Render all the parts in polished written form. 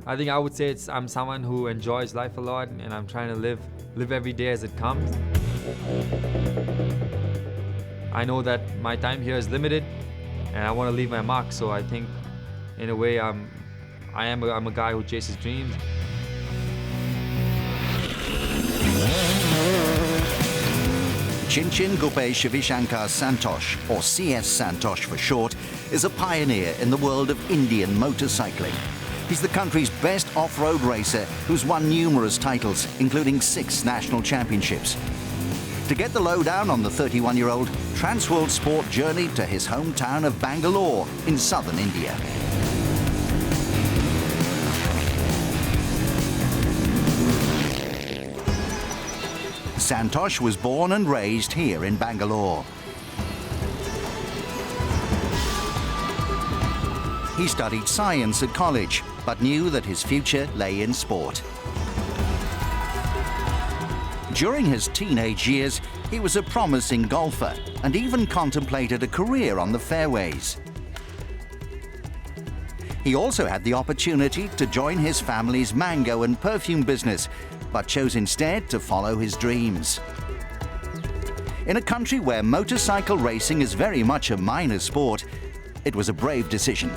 I think I would say I'm someone who enjoys life a lot, and I'm trying to live every day as it comes. I know that my time here is limited, and I want to leave my mark. So I think, in a way, I'm a guy who chases dreams. Chunchunguppe Shivashankar Santosh, or CS Santosh for short, is a pioneer in the world of Indian motorcycling. He's the country's best off-road racer who's won numerous titles, including 6 national championships. To get the lowdown on the 31-year-old, Transworld Sport journeyed to his hometown of Bangalore in southern India. Santosh was born and raised here in Bangalore. He studied science at college, but knew that his future lay in sport. During his teenage years, he was a promising golfer and even contemplated a career on the fairways. He also had the opportunity to join his family's mango and perfume business, but chose instead to follow his dreams. In a country where motorcycle racing is very much a minor sport, it was a brave decision.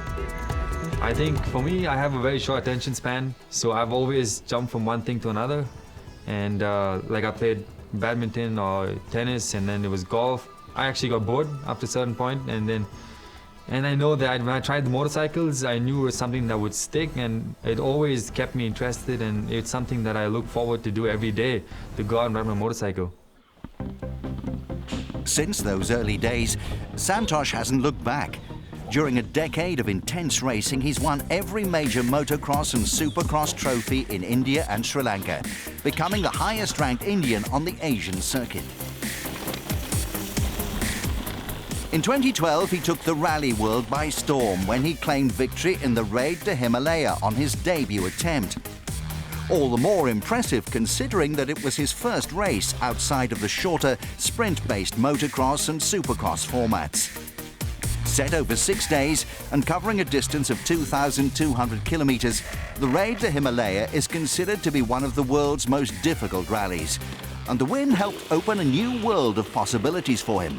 I think for me, I have a very short attention span, so I've always jumped from one thing to another. And like I played badminton or tennis, and then it was golf. I actually got bored after a certain point, and I know that when I tried the motorcycles, I knew it was something that would stick, and it always kept me interested, and it's something that I look forward to do every day, to go out and ride my motorcycle. Since those early days, Santosh hasn't looked back. During a decade of intense racing, he's won every major motocross and supercross trophy in India and Sri Lanka, becoming the highest-ranked Indian on the Asian circuit. In 2012, he took the rally world by storm when he claimed victory in the raid to Himalaya on his debut attempt. All the more impressive considering that it was his first race outside of the shorter, sprint-based motocross and supercross formats. Set over 6 days and covering a distance of 2,200 kilometers, the raid to Himalaya is considered to be one of the world's most difficult rallies. And the win helped open a new world of possibilities for him.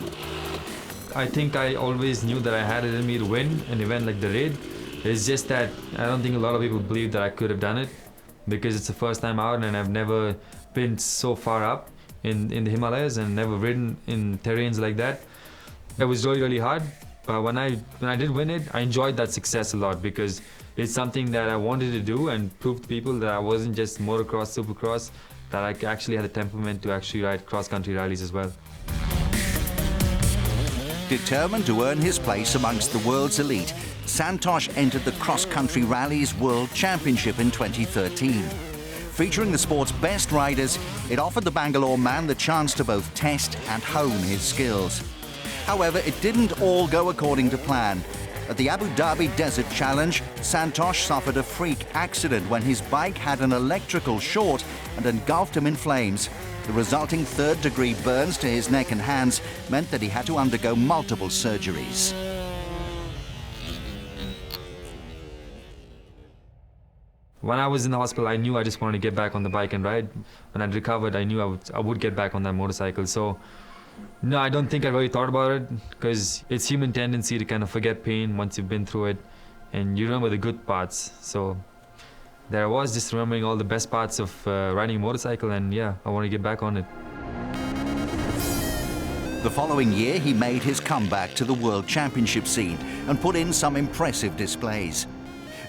I think I always knew that I had it in me to win an event like the raid. It's just that I don't think a lot of people believe that I could have done it, because it's the first time out and I've never been so far up in the Himalayas and never ridden in terrains like that. It was really, really hard. But when I did win it, I enjoyed that success a lot, because it's something that I wanted to do and prove to people that I wasn't just motocross, supercross, that I actually had the temperament to actually ride cross-country rallies as well. Determined to earn his place amongst the world's elite, Santosh entered the cross-country rallies World Championship in 2013. Featuring the sport's best riders, it offered the Bangalore man the chance to both test and hone his skills. However, it didn't all go according to plan. At the Abu Dhabi Desert Challenge, Santosh suffered a freak accident when his bike had an electrical short and engulfed him in flames. The resulting third-degree burns to his neck and hands meant that he had to undergo multiple surgeries. When I was in the hospital, I knew I just wanted to get back on the bike and ride. When I'd recovered, I knew I would get back on that motorcycle. So, no, I don't think I really thought about it, because it's human tendency to kind of forget pain once you've been through it, and you remember the good parts. So there I was, just remembering all the best parts of riding a motorcycle, and yeah, I want to get back on it. The following year, he made his comeback to the World Championship scene and put in some impressive displays.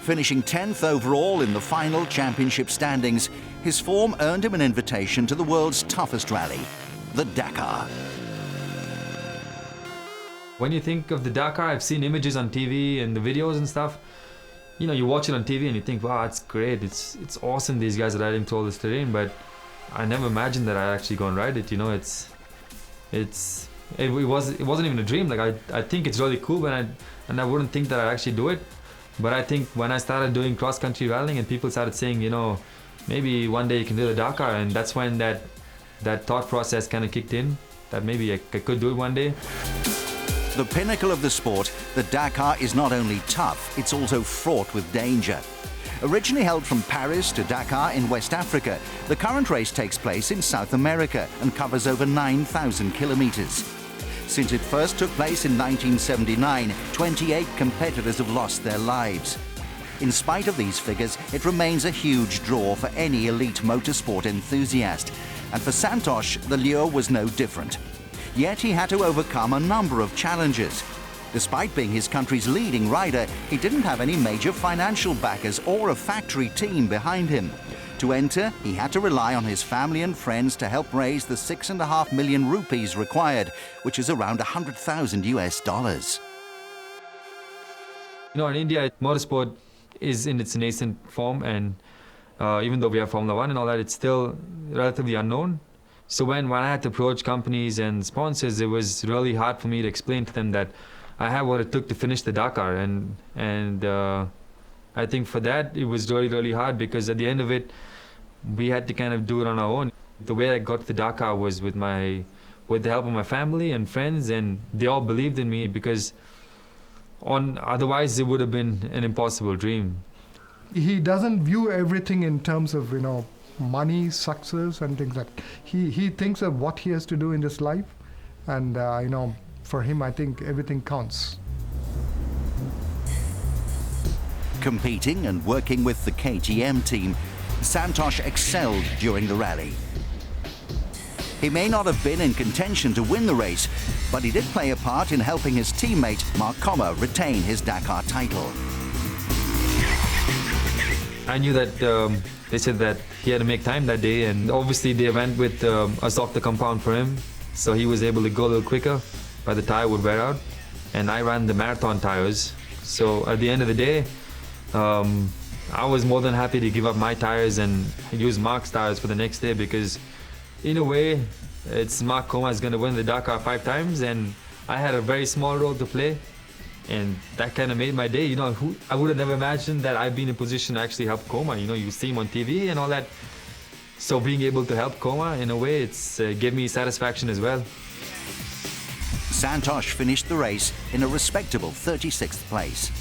Finishing 10th overall in the final championship standings, his form earned him an invitation to the world's toughest rally, the Dakar. When you think of the Dakar, I've seen images on TV and the videos and stuff. You know, you watch it on TV and you think, wow, it's great, it's awesome, these guys are riding through all this terrain, but I never imagined that I'd actually go and ride it. You know, it wasn't even a dream. Like I think it's really cool, and I wouldn't think that I'd actually do it. But I think when I started doing cross-country rallying and people started saying, you know, maybe one day you can do the Dakar, and that's when that thought process kind of kicked in, that maybe I could do it one day. The pinnacle of the sport, the Dakar is not only tough, it's also fraught with danger. Originally held from Paris to Dakar in West Africa, the current race takes place in South America and covers over 9,000 kilometers. Since it first took place in 1979, 28 competitors have lost their lives. In spite of these figures, it remains a huge draw for any elite motorsport enthusiast. And for Santosh, the lure was no different. Yet he had to overcome a number of challenges. Despite being his country's leading rider, he didn't have any major financial backers or a factory team behind him. To enter, he had to rely on his family and friends to help raise the 6.5 million rupees required, which is around 100,000 US dollars. You know, in India, motorsport is in its nascent form, and even though we have Formula 1 and all that, it's still relatively unknown. So when I had to approach companies and sponsors, it was really hard for me to explain to them that I have what it took to finish the Dakar, and I think for that it was really, really hard, because at the end of it, we had to kind of do it on our own. The way I got to the Dakar was with the help of my family and friends, and they all believed in me, because otherwise it would have been an impossible dream. He doesn't view everything in terms of, money, success and things like that. He thinks of what he has to do in this life, and for him, I think everything counts. Competing and working with the KTM team, Santosh excelled during the rally. He may not have been in contention to win the race, but he did play a part in helping his teammate Mark Kommer retain his Dakar title. I knew that they said that he had to make time that day, and obviously they went with a softer compound for him, so he was able to go a little quicker, but the tire would wear out. And I ran the marathon tires, so at the end of the day, I was more than happy to give up my tires and use Mark's tires for the next day, because in a way, it's Mark Kommer is going to win the Dakar 5 times, and I had a very small role to play, and that kind of made my day. I would have never imagined that I'd be in a position to actually help Kommer. You see him on TV and all that. So being able to help Kommer, in a way, it's gave me satisfaction as well. Santosh finished the race in a respectable 36th place.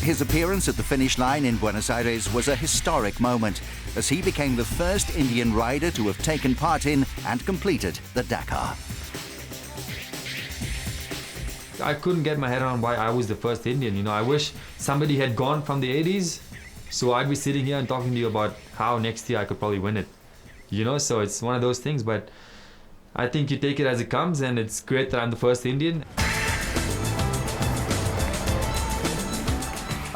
His appearance at the finish line in Buenos Aires was a historic moment, as he became the first Indian rider to have taken part in and completed the Dakar. I couldn't get my head around why I was the first Indian. I wish somebody had gone from the 80s, so I'd be sitting here and talking to you about how next year I could probably win it. So it's one of those things, but I think you take it as it comes, and it's great that I'm the first Indian.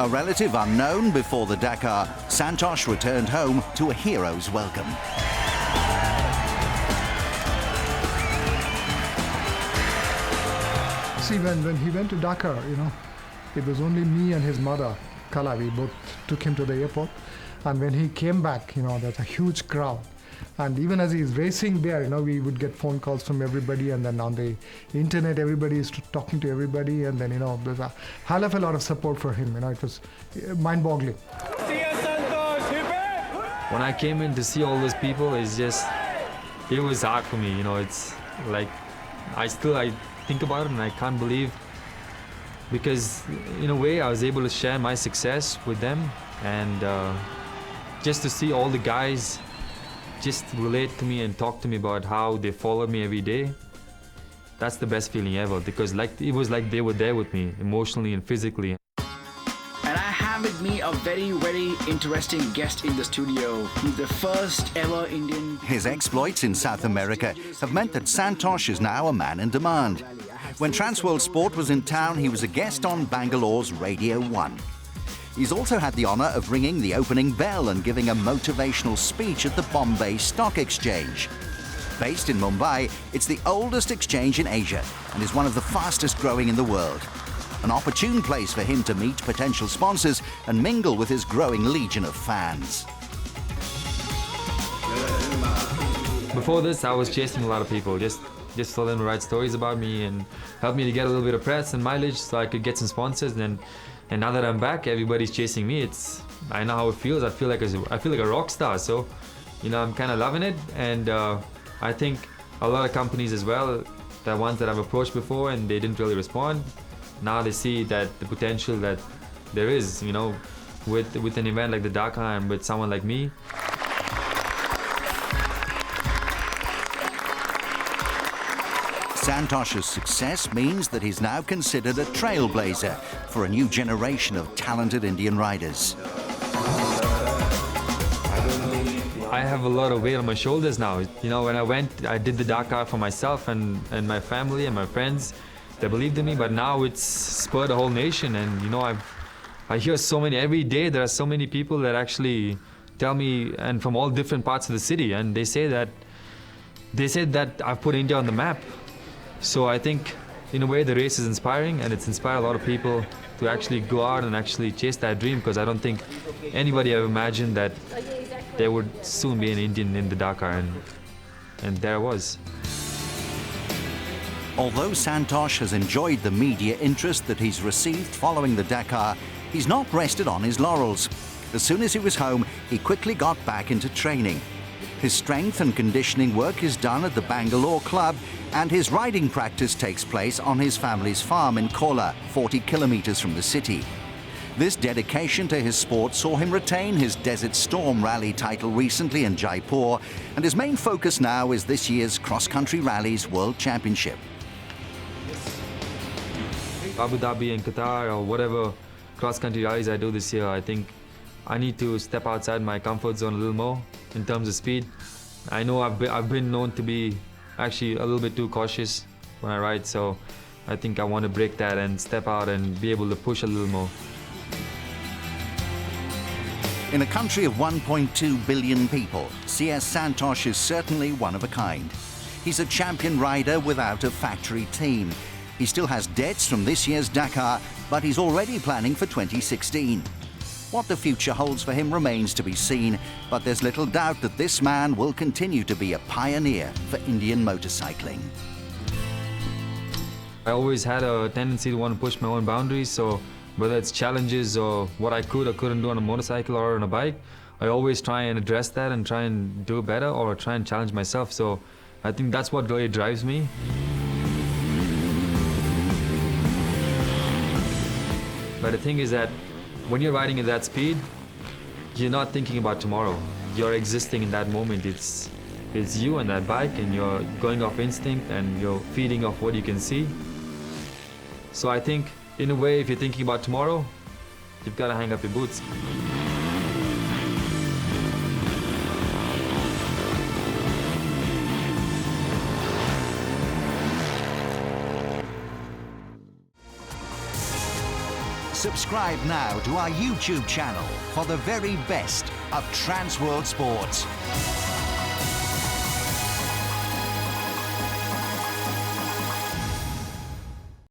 A relative unknown before the Dakar, Santosh returned home to a hero's welcome. See, when he went to Dakar, it was only me and his mother, Kala. We both took him to the airport. And when he came back, there's a huge crowd. And even as he's racing there, we would get phone calls from everybody, and then on the internet, everybody is talking to everybody, and then, there's a hell of a lot of support for him. It was mind-boggling. CS Santosh, when I came in to see all those people, it was hard for me. It's like, I think about it and I can't believe, because in a way I was able to share my success with them, and just to see all the guys just relate to me and talk to me about how they followed me every day, that's the best feeling ever, because it was like they were there with me emotionally and physically. And I have with me a very, very interesting guest in the studio. He's the first ever Indian. His exploits in South America have meant that Santosh is now a man in demand. When Transworld Sport was in town, he was a guest on Bangalore's Radio 1. He's also had the honour of ringing the opening bell and giving a motivational speech at the Bombay Stock Exchange. Based in Mumbai, it's the oldest exchange in Asia and is one of the fastest growing in the world. An opportune place for him to meet potential sponsors and mingle with his growing legion of fans. Before this, I was chasing a lot of people, just for them to write stories about me and help me to get a little bit of press and mileage so I could get some sponsors. And now that I'm back, everybody's chasing me. I know how it feels. I feel like a rock star. So, I'm kind of loving it. And I think a lot of companies as well the ones that I've approached before and they didn't really respond. Now they see that the potential that there is, you know, with an event like the Dakar and with someone like me. Santosh's success means that he's now considered a trailblazer for a new generation of talented Indian riders. I have a lot of weight on my shoulders now. You know, when I went, I did the Dakar for myself and my family and my friends. They believed in me, but now it's spurred a whole nation. And, you know, I hear so many, every day there are so many people that actually tell me, and from all different parts of the city, and they said that I've put India on the map. So I think, in a way, the race is inspiring, and it's inspired a lot of people to actually go out and actually chase that dream, because I don't think anybody ever imagined that there would soon be an Indian in the Dakar, and there I was. Although Santosh has enjoyed the media interest that he's received following the Dakar, he's not rested on his laurels. As soon as he was home, he quickly got back into training. His strength and conditioning work is done at the Bangalore club, and his riding practice takes place on his family's farm in Kola, 40 kilometers from the city. This dedication to his sport saw him retain his Desert Storm Rally title recently in Jaipur, and his main focus now is this year's cross-country rallies World Championship. Abu Dhabi and Qatar or whatever cross-country rallies I do this year, I think I need to step outside my comfort zone a little more in terms of speed. I know I've been known to be actually a little bit too cautious when I ride, so I think I want to break that and step out and be able to push a little more. In a country of 1.2 billion people, CS Santosh is certainly one of a kind. He's a champion rider without a factory team. He still has debts from this year's Dakar, but he's already planning for 2016. What the future holds for him remains to be seen, but there's little doubt that this man will continue to be a pioneer for Indian motorcycling. I always had a tendency to want to push my own boundaries, so whether it's challenges or what I could or couldn't do on a motorcycle or on a bike, I always try and address that and try and do better or try and challenge myself. So I think that's what really drives me. But the thing is that when you're riding at that speed, you're not thinking about tomorrow. You're existing in that moment. It's you and that bike, and you're going off instinct and you're feeding off what you can see. So I think, in a way, if you're thinking about tomorrow, you've got to hang up your boots. Subscribe now to our YouTube channel for the very best of Trans World Sports.